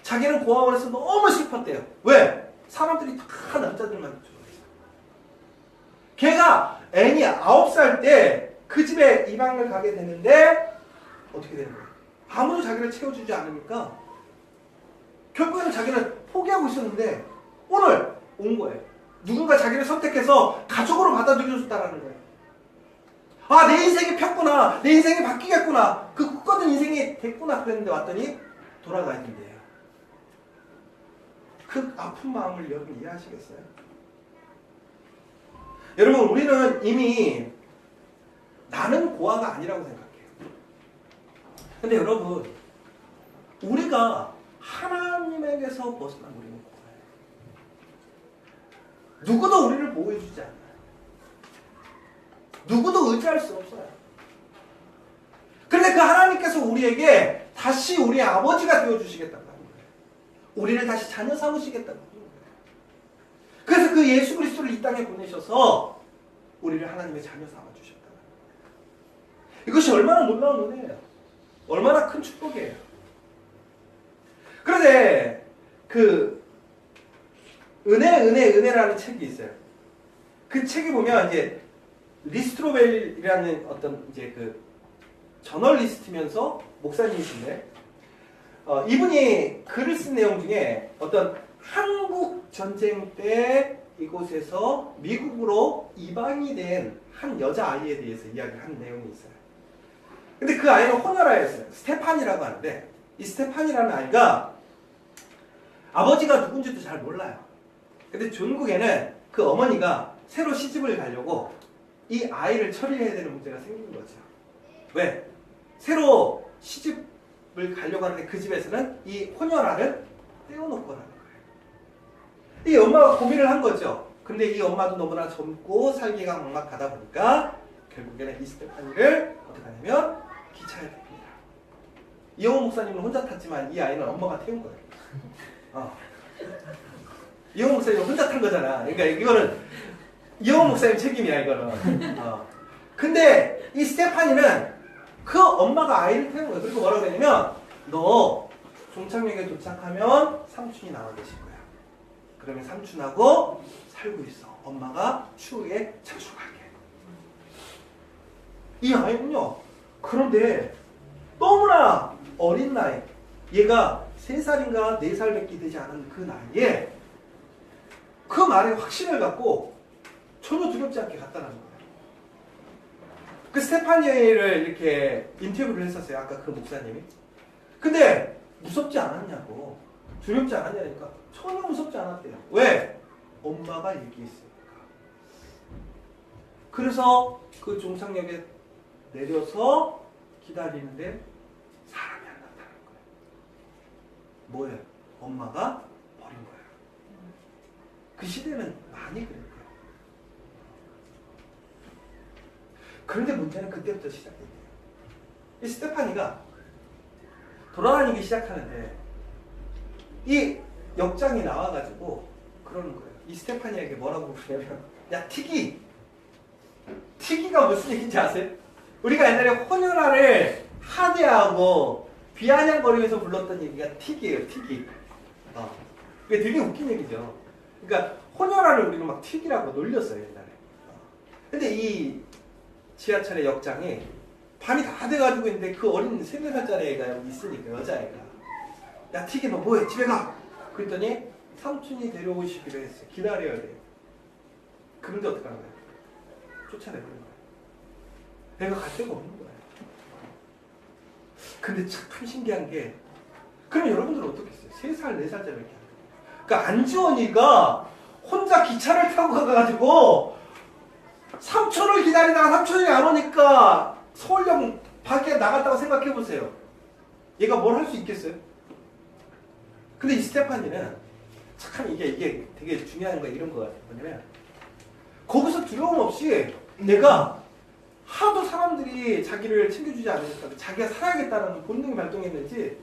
자기는 고아원에서 너무 슬펐대요. 왜? 사람들이 다 남자들만 좋아해서. 걔가 애니 9살 때 그 집에 입양을 가게 되는데 어떻게 되는 거예요? 아무도 자기를 채워주지 않으니까 결국에는 자기는 포기하고 있었는데 오늘 온 거예요. 누군가 자기를 선택해서 가족으로 받아들여줬다라는 거예요. 아, 내 인생이 폈구나. 내 인생이 바뀌겠구나. 그 굳건한 인생이 됐구나. 그랬는데 왔더니 돌아가 있는데요. 그 아픈 마음을 여러분 이해하시겠어요? 여러분, 우리는 이미 나는 고아가 아니라고 생각해요. 근데 여러분, 우리가 하나님에게서 벗어난 우리는 고아예요. 누구도 우리를 보호해주지 않아요. 누구도 의지할 수 없어요. 그런데 그 하나님께서 우리에게 다시 우리 아버지가 되어주시겠다고 하는 거예요. 우리를 다시 자녀 삼으시겠다고 하는 거예요. 그래서 그 예수 그리스도를 이 땅에 보내셔서 우리를 하나님의 자녀 삼아주셨다. 이것이 얼마나 놀라운 은혜예요. 얼마나 큰 축복이에요. 그런데 그 은혜라는 책이 있어요. 그 책이 보면 이제 리스트로벨이라는 어떤 이제 그 저널리스트면서 목사님이신데 이분이 글을 쓴 내용 중에 어떤 한국 전쟁 때 이곳에서 미국으로 이방이 된 한 여자아이에 대해서 이야기를 한 내용이 있어요. 근데 그 아이는 호녀라였어요. 스테판이라고 하는데 이 스테판이라는 아이가 아버지가 누군지도 잘 몰라요. 근데 전국에는 그 어머니가 새로 시집을 가려고 이 아이를 처리해야 되는 문제가 생기는 거죠. 왜? 새로 시집을 가려고 하는데 그 집에서는 이 호녀라를 떼어놓고 하는 거예요. 이 엄마가 고민을 한 거죠. 근데 이 엄마도 너무나 젊고 살기가 막막하다 보니까 결국에는 이 스테파니를 어떻게 하냐면 기차에 탑니다. 이영호 목사님은 혼자 탔지만 이 아이는 엄마가 태운 거예요. 이영호 목사님은 혼자 탄 거잖아. 그러니까 이거는 이영호 목사님 책임이야, 이거는. 근데 이 스테파니는 그 엄마가 아이를 태운 거예요. 그리고 뭐라고 했냐면 너 종착역에 도착하면 삼촌이 나와 계실 거야. 그러면 삼촌하고 살고 있어. 엄마가 추후에 자주 갈게. 이 아이는요. 그런데 너무나 어린 나이, 얘가 3살인가 4살밖에 되지 않은 그 나이에 그 말에 확신을 갖고 전혀 두렵지 않게 갔다는 거예요. 그 스테파니를 이렇게 인터뷰를 했었어요. 아까 그 목사님이. 근데 무섭지 않았냐고, 두렵지 않았냐니까 전혀 무섭지 않았대요. 왜? 엄마가 얘기했으니까. 그래서 그 종착역에 내려서 기다리는데 사람이 안 나타나는 거예요. 뭐예요? 엄마가 버린 거예요. 그 시대는 많이 그랬대요. 그런데 문제는 그때부터 시작됐대요. 이 스테파니가 돌아다니기 시작하는데 이 역장이 나와가지고 그러는 거예요. 이 스테파니에게 뭐라고 그러냐면, 야, 티기가 무슨 얘기인지 아세요? 우리가 옛날에 혼혈아를 하대하고 비아냥거리면서 불렀던 얘기가 틱이에요, 틱이. 이게 되게 웃긴 얘기죠. 그러니까 혼혈아를 우리는 막 틱이라고 놀렸어요, 옛날에. 근데 이 지하철의 역장에 밤이 다 돼가지고 있는데 그 어린 3, 4살짜리 애가 있으니까, 여자애가. 야, 틱이 너 뭐해? 집에 가! 그랬더니 삼촌이 데려오시기로 했어요. 기다려야 돼요. 그런데 어떡하는 거야? 쫓아내버린 거야. 애가 갈 데가 없는 거야. 근데 참 신기한 게, 그러면 여러분들은 어떻겠어요? 3살, 4살짜리 이렇게 하는 거예요. 그러니까 안지원이가 혼자 기차를 타고 가가지고 삼촌을 기다리다가 삼촌이 안 오니까 서울역 밖에 나갔다고 생각해보세요. 얘가 뭘 할 수 있겠어요? 근데 이 스테파니는 참 이게 되게 중요한 거야. 이런 거 같아요. 뭐냐면 거기서 두려움 없이 내가 하도 사람들이 자기를 챙겨주지 않으니까 자기가 살아야겠다는 본능이 발동했는지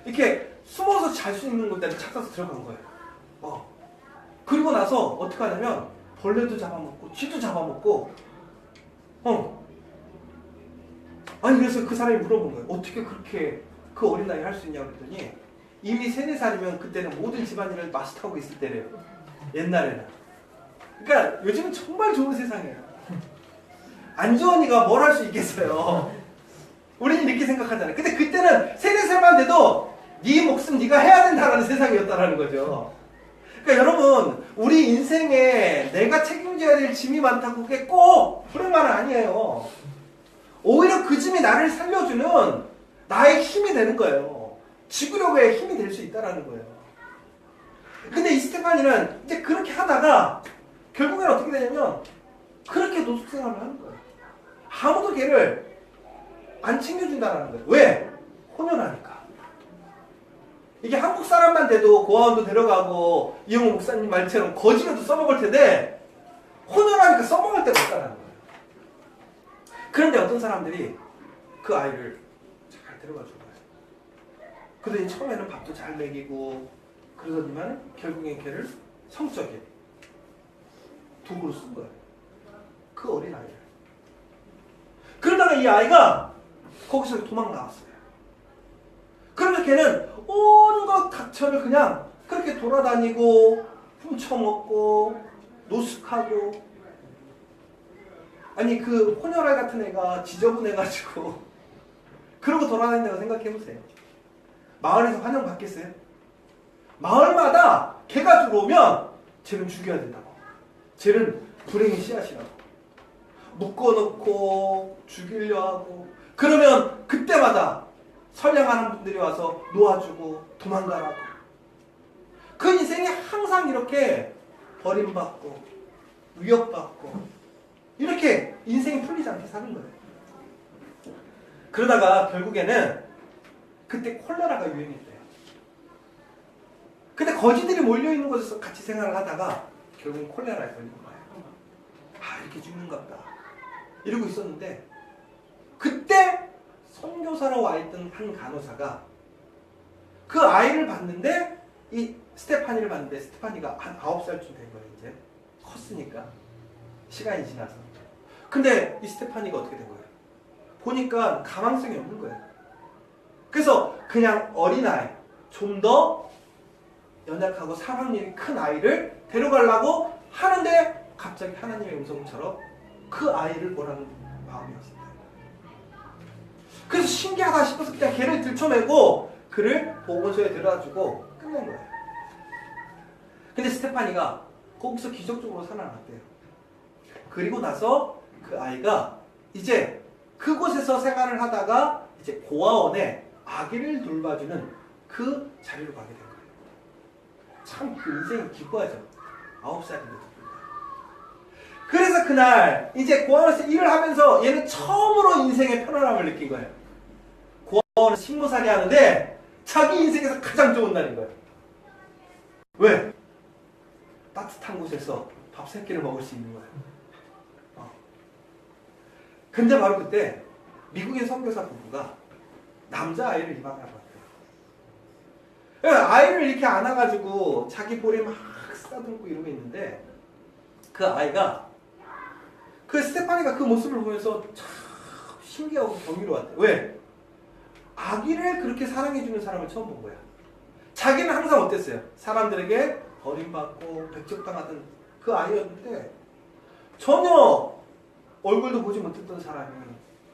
이렇게 숨어서 잘 수 있는 곳에 찾아서 들어간 거예요. 그리고 나서 어떻게 하냐면 벌레도 잡아먹고 쥐도 잡아먹고 아니 그래서 그 사람이 물어본 거예요. 어떻게 그렇게 그 어린 나이에 할 수 있냐고 그랬더니 이미 3, 4살이면 그때는 모든 집안일을 마스터하고 있을 때래요. 옛날에는. 그러니까 요즘은 정말 좋은 세상이에요. 안지원이가 뭘 할 수 있겠어요. 우리는 이렇게 생각하잖아요. 근데 그때는 3, 4살만 돼도 네 목숨 네가 해야 된다는 세상이었다는 거죠. 그러니까 여러분 우리 인생에 내가 책임져야 될 짐이 많다고 그게 꼭 불행만은 아니에요. 오히려 그 짐이 나를 살려주는 나의 힘이 되는 거예요. 지구력의 힘이 될 수 있다는 거예요. 근데 이 스테파니는 이제 그렇게 하다가 결국엔 어떻게 되냐면 그렇게 노숙 생활을 하는 거예요. 아무도 걔를 안 챙겨준다는 거예요. 왜? 혼혈하니까. 이게 한국 사람만 돼도 고아원도 데려가고 이영호 목사님 말처럼 거지라도 써먹을 텐데 혼혈하니까 써먹을 데가 없다는 거예요. 그런데 어떤 사람들이 그 아이를 잘 데려가 준 거예요. 그러더니 처음에는 밥도 잘 먹이고 그러더니만 결국엔 걔를 성적인 도구로 쓴 거예요. 그 어린 아이를. 그러다가 이 아이가 거기서 도망 나왔어요. 그러면 걔는 온갖 각처를 그냥 그렇게 돌아다니고 훔쳐먹고 노숙하고 아니 그 혼혈아이 같은 애가 지저분해가지고 그러고 돌아다닌다고 생각해보세요. 마을에서 환영받겠어요? 마을마다 걔가 들어오면 쟤는 죽여야 된다고. 쟤는 불행의 씨앗이라고. 묶어놓고 죽이려 하고 그러면 그때마다 선량하는 분들이 와서 놓아주고 도망가라고. 그 인생이 항상 이렇게 버림받고 위협받고 이렇게 인생이 풀리지 않게 사는 거예요. 그러다가 결국에는 그때 콜레라가 유행했대요. 근데 거지들이 몰려있는 곳에서 같이 생활을 하다가 결국은 콜레라에 걸린 거예요. 이렇게 죽는갑다 이러고 있었는데 그때 선교사로 와있던 한 간호사가 그 아이를 봤는데 이 스테파니를 봤는데 스테파니가 한 9살쯤 된 거예요. 이제 컸으니까 시간이 지나서. 근데 이 스테파니가 어떻게 된 거예요? 보니까 가망성이 없는 거예요. 그래서 그냥 어린아이, 좀 더 연약하고 사랑력이 큰 아이를 데려가려고 하는데 갑자기 하나님의 음성처럼 그 아이를 보라는 마음이 왔어요. 그래서 신기하다 싶어서 그냥 걔를 들쳐매고 그를 보건소에 데려다주고 끝낸 거예요. 근데 스테파니가 거기서 기적적으로 살아났대요. 그리고 나서 그 아이가 이제 그곳에서 생활을 하다가 이제 고아원에 아기를 돌봐주는 그 자리로 가게 된 거예요. 참 그 인생이 기뻐하죠. 9살인데. 그래서 그날 이제 고아원에서 일을 하면서 얘는 처음으로 인생의 편안함을 느낀 거예요. 고아원에서 식모살이 하는데 자기 인생에서 가장 좋은 날인 거예요. 왜? 따뜻한 곳에서 밥 3끼를 먹을 수 있는 거예요. 근데 바로 그때 미국인 선교사 부부가 남자아이를 입양하러 왔대요. 아이를 이렇게 안아가지고 자기 볼에 막 싸들고 이러고 있는데 그 아이가 그 스테파니가 그 모습을 보면서 참 신기하고 경이로웠대. 왜? 아기를 그렇게 사랑해주는 사람을 처음 본 거야. 자기는 항상 어땠어요? 사람들에게 버림받고 백척당하던 그 아이였는데 전혀 얼굴도 보지 못했던 사람이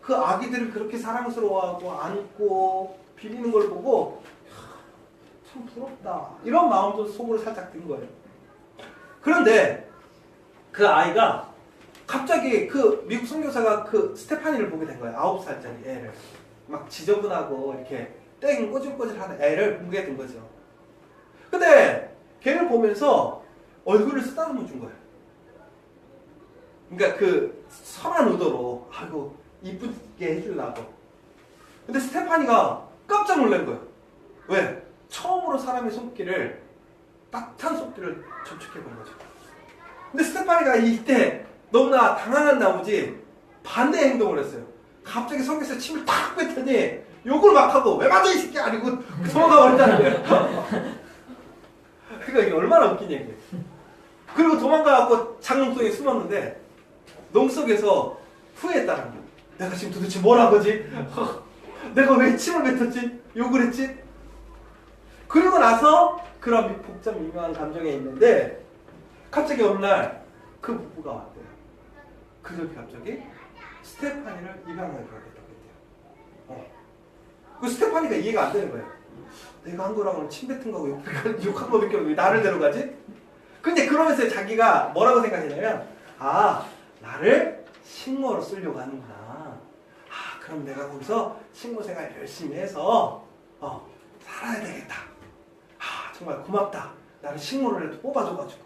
그 아기들을 그렇게 사랑스러워하고 안고 비비는 걸 보고 참 부럽다. 이런 마음도 속으로 살짝 든 거예요. 그런데 그 아이가 갑자기 그 미국 선교사가 그 스테파니를 보게 된 거예요. 9살짜리 애를. 막 지저분하고 이렇게 땡 꼬질꼬질하는 애를 보게 된 거죠. 근데 걔를 보면서 얼굴을 쓰다듬어 준 거예요. 그러니까 그 선한 의도로 아이고 이쁘게 해주려고. 근데 스테파니가 깜짝 놀란 거예요. 왜? 처음으로 사람의 손길을 따뜻한 손길을 접촉해 본 거죠. 근데 스테파니가 이때 너무나 당황한 나머지 반대 행동을 했어요. 갑자기 성경에서 침을 탁 뱉더니 욕을 막 하고 왜 맞아 이 새끼 아니고 도망가 버렸다는 거예요. 그러니까 이게 얼마나 웃긴 얘기예요. 그리고 도망가갖고 장롱 속에 숨었는데 농 속에서 후회했다는 거예요. 내가 지금 도대체 뭘 한 거지? 내가 왜 침을 뱉었지? 욕을 했지? 그리고 나서 그런 복잡 미묘한 감정에 있는데 갑자기 어느 날 그 부부가 왔대요. 그들이 갑자기 스테파니를 입양을 가겠다고 했대요. 그 스테파니가 이해가 안 되는 거예요. 내가 한 거랑은 침 뱉은 거고 욕한 거밖에 왜 나를 데려가지? 근데 그러면서 자기가 뭐라고 생각했냐면 나를 식모로 쓰려고 하는구나. 그럼 내가 거기서 식모 생활 열심히 해서 살아야 되겠다. 정말 고맙다. 나를 식모를 뽑아줘가지고.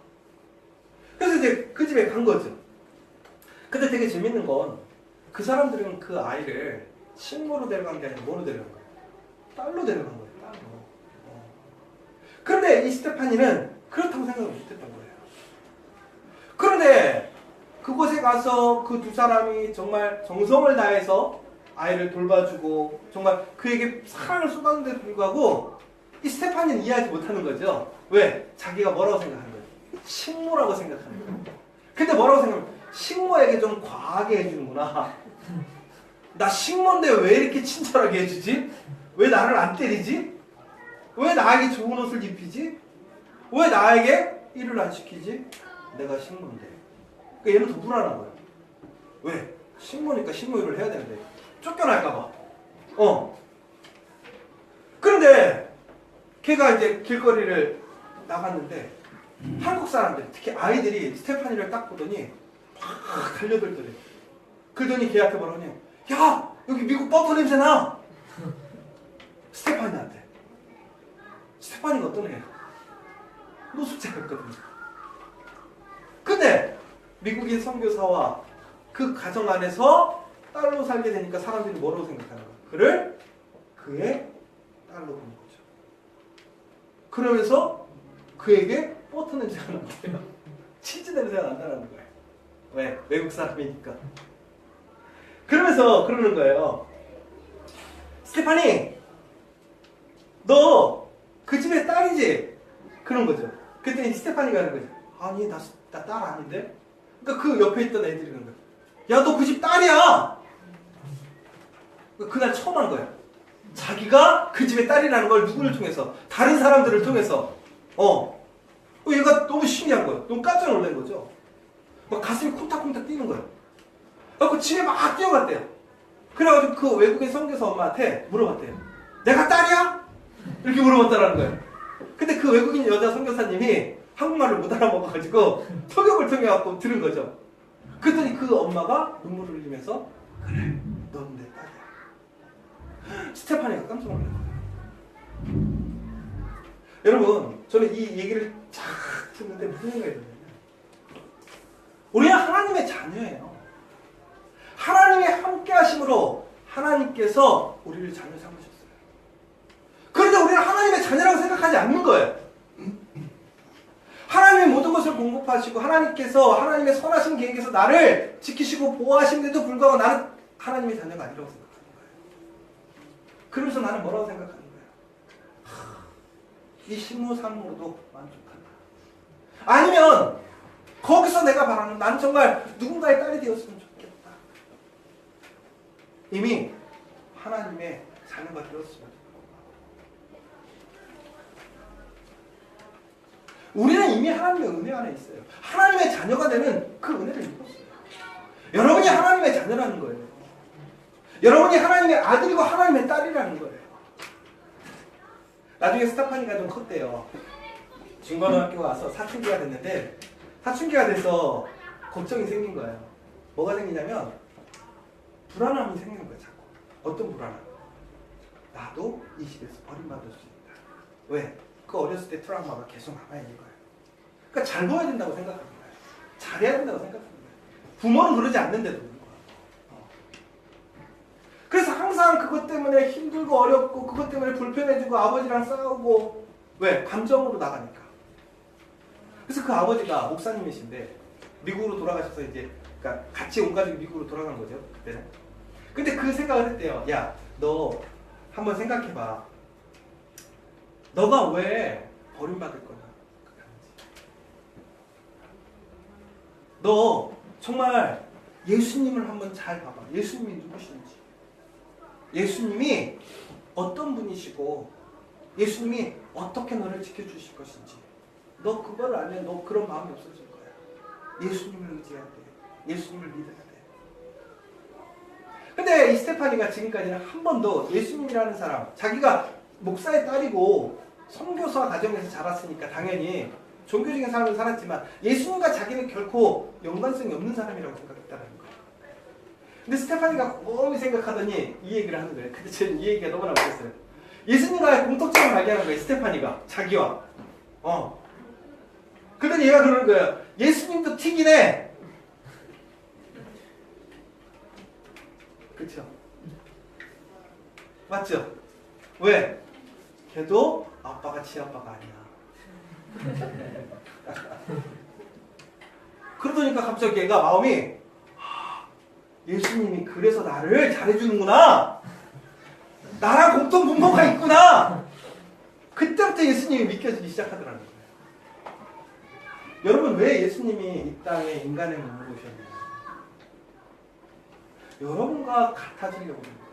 그래서 이제 그 집에 간 거죠. 근데 되게 재밌는 건 그 사람들은 그 아이를 식모로 데려간 게 아니라 뭐로 데려간 거예요? 딸로 데려간 거예요. 딸로. 그런데 이 스테파니는 그렇다고 생각을 못했던 거예요. 그런데 그곳에 가서 그 두 사람이 정말 정성을 다해서 아이를 돌봐주고 정말 그에게 사랑을 쏟았는데도 불구하고 이 스테파니는 이해하지 못하는 거죠. 왜? 자기가 뭐라고 생각하는 거예요? 식모라고 생각하는 거예요. 근데 뭐라고 생각하면 식모에게 좀 과하게 해주는구나. 나 식모인데 왜 이렇게 친절하게 해주지? 왜 나를 안 때리지? 왜 나에게 좋은 옷을 입히지? 왜 나에게 일을 안 시키지? 내가 식모인데. 그러니까 얘는 더 불안한 거예요. 왜? 식모니까 식모 일을 해야 되는데 쫓겨날까봐. 그런데 걔가 이제 길거리를 나갔는데 한국 사람들, 특히 아이들이 스테파니를 딱 보더니 막 달려들더래요. 그러더니 걔한테 뭐라고 하냐? 야! 여기 미국 버터 냄새 나! 스테파니한테. 스테파니가 어떤 애야? 노숙자였거든요. 근데 미국인 선교사와 그 가정 안에서 딸로 살게 되니까 사람들이 뭐라고 생각하는 거야? 그를 그의 딸로 보는 거죠. 그러면서 그에게 버터 냄새가 난대요. 치즈 냄새가 난다는 거예요. 왜? 외국 사람이니까. 그러면서 그러는 거예요. 스테파니, 너 그 집의 딸이지? 그런 거죠. 그때 스테파니가 하는 거죠. 아니, 나 딸 아닌데? 그러니까 그 옆에 있던 애들이 그런 거야. 야, 너 그 집 딸이야! 그날 처음 한 거야. 자기가 그 집의 딸이라는 걸 누구를 통해서? 다른 사람들을 통해서. 얘가 너무 신기한 거야. 너무 깜짝 놀란 거죠. 막 가슴이 콩닥콩닥 뛰는 거야. 그래서 집에 막 뛰어갔대요. 그래가지고 그 외국인 선교사 엄마한테 물어봤대요. 내가 딸이야? 이렇게 물어봤다라는 거예요. 근데 그 외국인 여자 선교사님이 한국말을 못 알아먹어가지고 통역을 통해갖고 들은 거죠. 그랬더니 그 엄마가 눈물을 흘리면서 그래, 넌 내 딸이야. 스테파니가 깜짝 놀란 거예요. 여러분, 저는 이 얘기를 쫙 듣는데 무슨 생각이 드냐면 우리는 하나님의 자녀예요. 하나님의 함께 하심으로 하나님께서 우리를 자녀 삼으셨어요. 그런데 우리는 하나님의 자녀라고 생각하지 않는 거예요. 하나님의 모든 것을 공급하시고 하나님께서 하나님의 선하신 계획에서 나를 지키시고 보호하시는데도 불구하고 나는 하나님의 자녀가 아니라고 생각하는 거예요. 그러면서 나는 뭐라고 생각하는 거예요? 이 식모 삶으로도 만족한다. 아니면 거기서 내가 바라는 난 정말 누군가의 딸이 되었으면 좋겠다. 이미 하나님의 자녀가 되었습니다. 우리는 이미 하나님의 은혜 안에 있어요. 하나님의 자녀가 되는 그 은혜를 입었어요. 여러분이 하나님의 자녀라는 거예요. 여러분이 하나님의 아들이고 하나님의 딸이라는 거예요. 나중에 스테파니가 좀 컸대요. 중고등학교 와서 사춘기가 됐는데 사춘기가 돼서 걱정이 생긴 거예요. 뭐가 생기냐면 불안함이 생기는 거예요. 자꾸. 어떤 불안함? 나도 이 집에서 버림받을 수 있다. 왜? 그 어렸을 때 트라우마가 계속 남아있는 거예요. 그러니까 잘 보여야 된다고 생각합니다. 잘해야 된다고 생각합니다. 부모는 그러지 않는데도 불구하고. 그래서 항상 그것 때문에 힘들고 어렵고 그것 때문에 불편해지고 아버지랑 싸우고 왜? 감정으로 나가니까. 그래서 그 아버지가 목사님이신데 미국으로 돌아가셔서 이제 그러니까 같이 온 가족이 미국으로 돌아간 거죠. 그때는. 근데 그 생각을 했대요. 야, 너 한번 생각해봐. 너가 왜 버림받을 거냐? 너 정말 예수님을 한번 잘 봐봐. 예수님이 누구신지. 예수님이 어떤 분이시고 예수님이 어떻게 너를 지켜주실 것인지. 너 그걸 알면 너 그런 마음이 없어질 거야. 예수님을 의지해야 돼. 예수님을 믿어야 돼. 근데 이 스테파니가 지금까지는 한 번도 예수님이라는 사람, 자기가 목사의 딸이고 선교사 가정에서 자랐으니까 당연히 종교적인 삶을 살았지만 예수님과 자기는 결코 연관성이 없는 사람이라고 생각했다는 거예요. 근데 스테파니가 곰곰이 생각하더니 이 얘기를 하는 거예요. 근데 저는 이 얘기가 너무나 웃겼어요. 예수님과의 공통점을 발견한 거예요. 스테파니가 자기와. 그러더니 얘가 그러는 거예요. 예수님도 튀기네. 그렇죠? 맞죠? 왜? 걔도 아빠가 지 아빠가 아니야. 그러더니까 갑자기 얘가 마음이 예수님이 그래서 나를 잘해주는구나. 나랑 공통 분모가 있구나. 그때부터 예수님이 믿겨지기 시작하더라는 거예요. 여러분 왜 예수님이 이 땅에 인간의 몸으로 오셨나요? 여러분과 같아지려고 하는 거예요.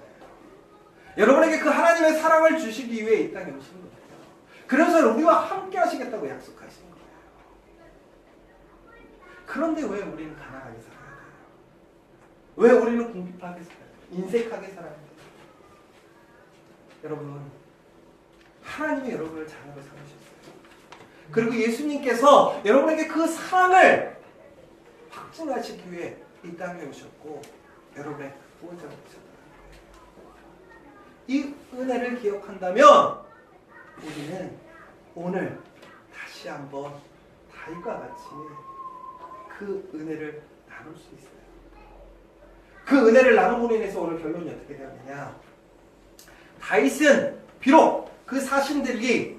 여러분에게 그 하나님의 사랑을 주시기 위해 이 땅에 오신 거예요. 그래서 우리와 함께 하시겠다고 약속하신 거예요. 그런데 왜 우리는 가난하게 살아야 돼요? 왜 우리는 궁핍하게 살아야 돼요? 인색하게 살아야 돼요? 여러분, 하나님이 여러분을 자녀로 삼으셨어요. 그리고 예수님께서 여러분에게 그 사랑을 확증하시기 위해 이 땅에 오셨고 여러분의 구원자가 되셨다는 거예요. 이 은혜를 기억한다면 우리는 오늘 다시 한번 다윗과 같이 그 은혜를 나눌 수 있어요. 그 은혜를 나눔으로 인해서 오늘 결론이 어떻게 되었느냐? 다윗은 비록 그 사신들이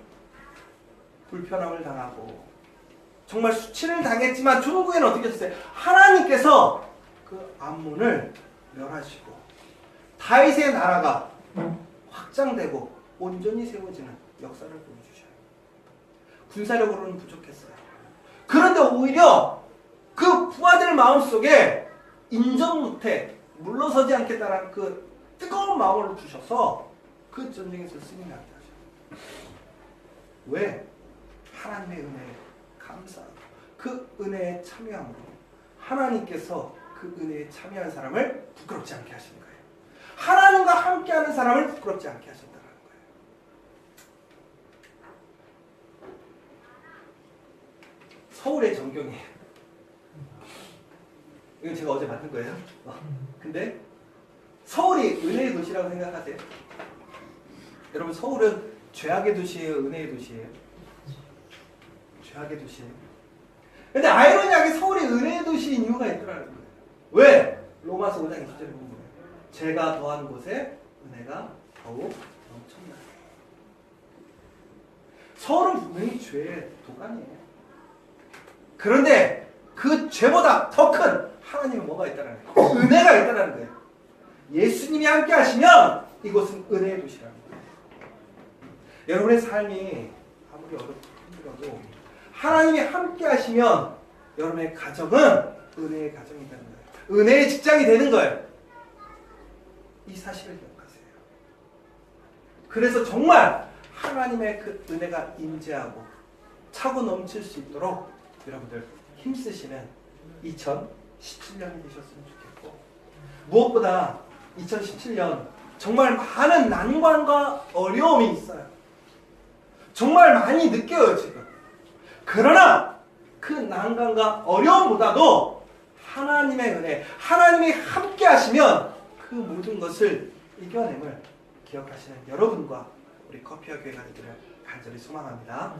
불편함을 당하고 정말 수치를 당했지만 종국에는 어떻게 했어요? 하나님께서 그 암몬을 멸하시고 다윗의 나라가 확장되고 온전히 세워지는 역사를 보여주셔요. 군사력으로는 부족했어요. 그런데 오히려 그 부하들 마음속에 인정 못해 물러서지 않겠다는 그 뜨거운 마음을 주셔서 그 전쟁에서 승리하게 하셔요. 왜? 하나님의 은혜에 감사하고 그 은혜에 참여함으로 하나님께서 그 은혜에 참여한 사람을 부끄럽지 않게 하시는 거예요. 하나님과 함께하는 사람을 부끄럽지 않게 하셨다는 거예요. 서울의 전경이에요. 이건 제가 어제 만든 거예요. 근데 서울이 은혜의 도시라고 생각하세요? 여러분 서울은 죄악의 도시예요? 은혜의 도시예요? 죄악의 도시예요. 근데 아이러니하게 서울이 은혜의 도시인 이유가 있더라는 거예요. 왜? 로마서 5장 20절에 보면 죄가 더한 곳에 은혜가 더욱 넘쳐나요. 서울은 분명히 죄의 도가니에요. 그런데 그 죄보다 더 큰 하나님은 뭐가 있다는 거예요? 은혜가 있다는 거예요. 예수님이 함께 하시면 이곳은 은혜의 도시라는 거예요. 여러분의 삶이 아무리 어렵고 힘들어도 하나님이 함께 하시면 여러분의 가정은 은혜의 가정이 되는 거예요. 은혜의 직장이 되는 거예요. 이 사실을 기억하세요. 그래서 정말 하나님의 그 은혜가 임재하고 차고 넘칠 수 있도록 여러분들 힘쓰시는 2017년이 되셨으면 좋겠고, 무엇보다 2017년 정말 많은 난관과 어려움이 있어요. 정말 많이 느껴요 지금. 그러나 그 난관과 어려움보다도 하나님의 은혜, 하나님이 함께 하시면 그 모든 것을 이겨냄을 기억하시는 여러분과 우리 커피와 교회가 되기를 간절히 소망합니다.